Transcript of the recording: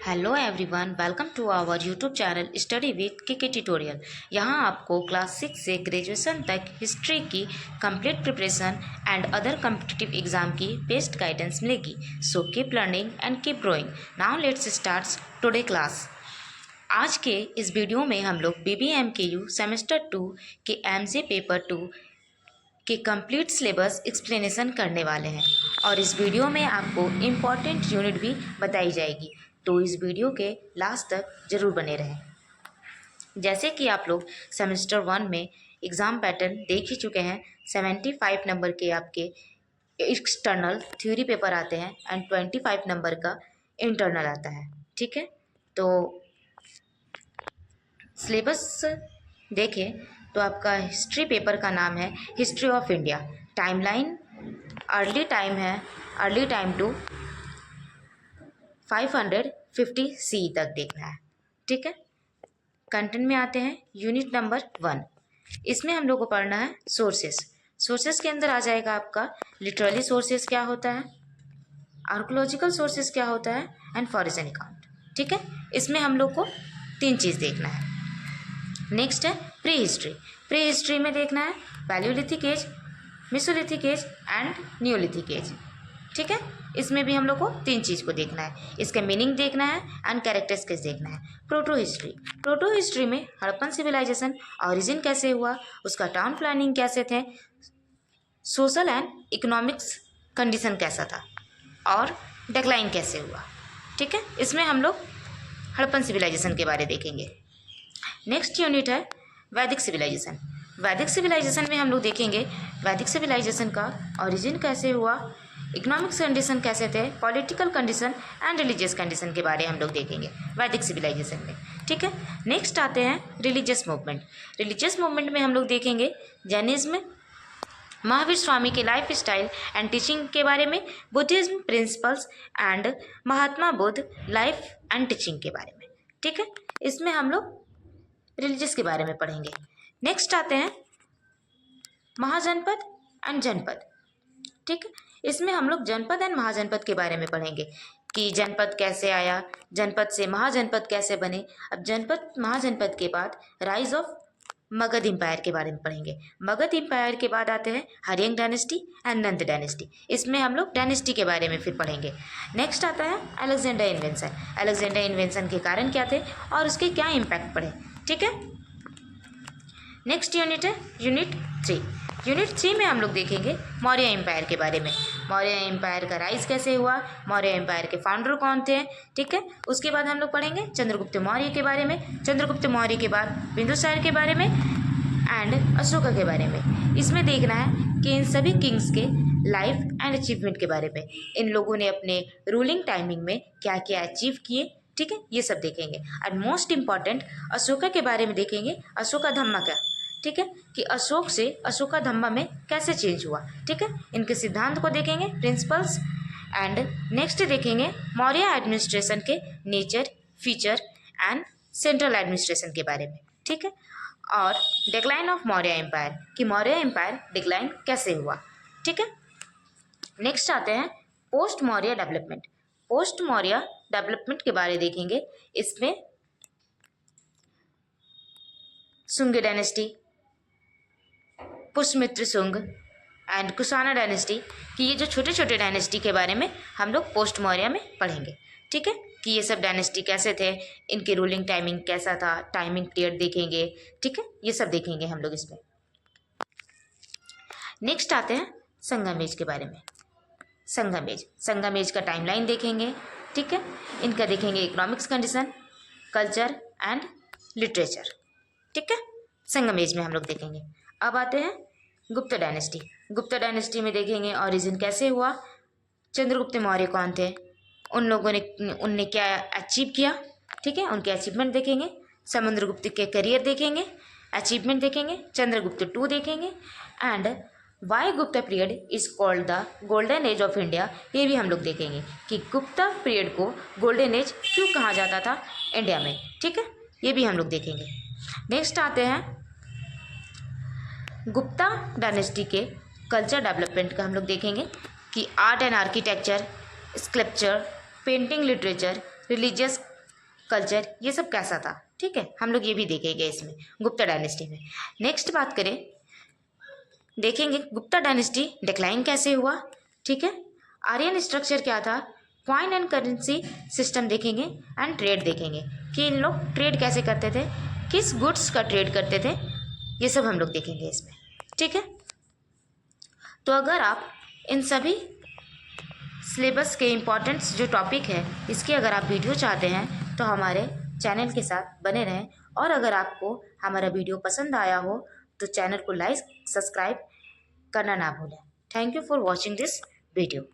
Hello everyone, welcome to our YouTube channel study with K tutorial. यहाँ आपको class 6 से graduation तक history की complete preparation and other competitive exam की best guidance मिलेगी। So keep learning and keep growing. Now let's start today class. आज के इस वीडियो में हम लोग BBMKU सेमेस्टर 2 के MJ पेपर 2 के कंप्लीट सिलेबस एक्सप्लेनेशन करने वाले हैं और इस वीडियो में आपको इम्पॉर्टेंट यूनिट भी बताई जाएगी, तो इस वीडियो के लास्ट तक ज़रूर बने रहें। जैसे कि आप लोग सेमेस्टर 1 में एग्ज़ाम पैटर्न देख ही चुके हैं। 75 नंबर के आपके एक्सटर्नल थ्योरी पेपर आते हैं एंड 25 नंबर का इंटरनल आता है। ठीक है, तो सिलेबस देखें तो आपका हिस्ट्री पेपर का नाम है history of India. Timeline early time to 550 C तक देखना है। ठीक है, कंटेंट में आते हैं यूनिट नंबर 1। इसमें हम लोग को पढ़ना है सोर्सेस के अंदर आ जाएगा आपका लिटरली सोर्सेस क्या होता है, आर्कोलॉजिकल सोर्सेस क्या होता है एंड फॉरेन अकाउंट। ठीक है, इसमें हम लोग को 3 चीज़ देखना है। नेक्स्ट है प्री हिस्ट्री में देखना है palaeolithic age, mesolithic age and neolithic age. ठीक है, इसमें भी हम लोग को 3 चीज़ को देखना है। इसका मीनिंग देखना है एंड कैरेक्टरिस्टिक्स देखना है। प्रोटो हिस्ट्री में हड़प्पन सिविलाइजेशन ओरिजिन कैसे हुआ, उसका टाउन प्लानिंग कैसे थे, सोशल एंड इकोनॉमिक्स कंडीशन कैसा था और डिक्लाइन कैसे हुआ। ठीक है, इसमें हम लोग हड़प्पन सिविलाइजेशन के बारे देखेंगे। नेक्स्ट यूनिट है वैदिक सिविलाइजेशन में हम लोग देखेंगे वैदिक सिविलाइजेशन का ओरिजिन कैसे हुआ, इकोनॉमिक्स कंडीशन कैसे थे, political condition and religious condition के बारे हम लोग देखेंगे वैदिक सिविलाइजेशन में। ठीक है, नेक्स्ट आते हैं रिलीजियस मूवमेंट में हम लोग देखेंगे जैनिज्म, महावीर स्वामी के लाइफ स्टाइल एंड टीचिंग के बारे में, Buddhism principles and Mahatma Buddha life and teaching के बारे में। ठीक है, इसमें हम लोग रिलीजियस के बारे में पढ़ेंगे। नेक्स्ट आते हैं महाजनपद एंड जनपद। ठीक है, इसमें हम लोग जनपद एंड महाजनपद के बारे में पढ़ेंगे कि जनपद कैसे आया, जनपद से महाजनपद कैसे बने। अब जनपद महाजनपद के बाद राइज ऑफ मगध एम्पायर के बारे में पढ़ेंगे। मगध एम्पायर के बाद आते हैं हरियंग डायनेस्टी एंड नंद डायनेस्टी। इसमें हम लोग डायनेस्टी के बारे में फिर पढ़ेंगे। नेक्स्ट आता है अलेक्जेंडर इन्वेंशन के कारण क्या थे और उसके क्या इम्पैक्ट पड़े। ठीक है, नेक्स्ट यूनिट है यूनिट 3 में हम लोग देखेंगे मौर्य एम्पायर के बारे में। मौर्य एम्पायर का राइज कैसे हुआ, मौर्य एम्पायर के फाउंडर कौन थे। ठीक है, उसके बाद हम लोग पढ़ेंगे चंद्रगुप्त मौर्य के बारे में, चंद्रगुप्त मौर्य के बाद बिंदुसार के बारे में एंड अशोका के बारे में। इसमें देखना है कि इन सभी किंग्स के लाइफ एंड अचीवमेंट के बारे में, इन लोगों ने अपने रूलिंग टाइमिंग में क्या क्या अचीव किए। ठीक है, ये सब देखेंगे। एंड मोस्ट इम्पॉर्टेंट अशोका के बारे में देखेंगे, अशोका धम्मा का। ठीक है, कि अशोक से अशोका धम्मा में कैसे चेंज हुआ। ठीक है, इनके सिद्धांत को देखेंगे, प्रिंसिपल्स। एंड नेक्स्ट देखेंगे मौर्य एडमिनिस्ट्रेशन के nature, feature and central administration के बारे में। ठीक है, और डिक्लाइन ऑफ मौर्य एम्पायर कि मौर्य एम्पायर डिक्लाइन कैसे हुआ। ठीक है, नेक्स्ट आते हैं पोस्ट मौर्य डेवलपमेंट के बारे देखेंगे। इसमें सुंग डायनेस्टी, पुष्यमित्र सुंग एंड कुषाणा डायनेस्टी कि ये जो छोटे छोटे डायनेस्टी के बारे में हम लोग पोस्ट मौर्य में पढ़ेंगे। ठीक है, कि ये सब डायनेस्टी कैसे थे, इनकी रूलिंग टाइमिंग कैसा था, टाइमिंग पीरियड देखेंगे। ठीक है, ये सब देखेंगे हम लोग इसमें। नेक्स्ट आते हैं संगम एज के बारे में। संगम एज का टाइमलाइन देखेंगे। ठीक है, इनका देखेंगे economics condition, culture and literature. ठीक है, संगम एज में हम लोग देखेंगे। अब आते हैं गुप्ता डायनेस्टी में देखेंगे ओरिजिन कैसे हुआ, चंद्रगुप्त मौर्य कौन थे, उनने क्या अचीव किया। ठीक है, उनके अचीवमेंट देखेंगे। समुद्रगुप्त के करियर देखेंगे, अचीवमेंट देखेंगे। चंद्रगुप्त 2 देखेंगे and why Gupta period is called the golden age of India. ये भी हम लोग देखेंगे कि गुप्ता पीरियड को गोल्डन एज क्यों कहा जाता था इंडिया में। ठीक है, ये भी हम लोग देखेंगे। नेक्स्ट आते हैं गुप्ता डायनेस्टी के कल्चर डेवलपमेंट का हम लोग देखेंगे कि art and architecture, sculpture, painting, literature, religious culture, ये सब कैसा था, ठीक है, हम लोग ये भी देखेंगे इसमें गुप्ता डायनेस्टी में। नेक्स्ट बात करें, देखेंगे गुप्ता डायनेस्टी डिक्लाइन कैसे हुआ, ठीक है। आर्यन स्ट्रक्चर क्या था, क्वाइन एंड करेंसी सिस्टम देखेंगे, एंड ट्रेड देखेंगे कि इन लोग ट्रेड कैसे करते थे, किस गुड्स का ट्रेड करते थे, ये सब हम लोग देखेंगे इसमें, ठीक है। तो अगर आप इन सभी सिलेबस के इम्पॉर्टेंट्स जो टॉपिक है इसके अगर आप वीडियो चाहते हैं तो हमारे चैनल के साथ बने रहें, और अगर आपको हमारा वीडियो पसंद आया हो तो चैनल को लाइक सब्सक्राइब करना ना भूलें। Thank you for watching this video.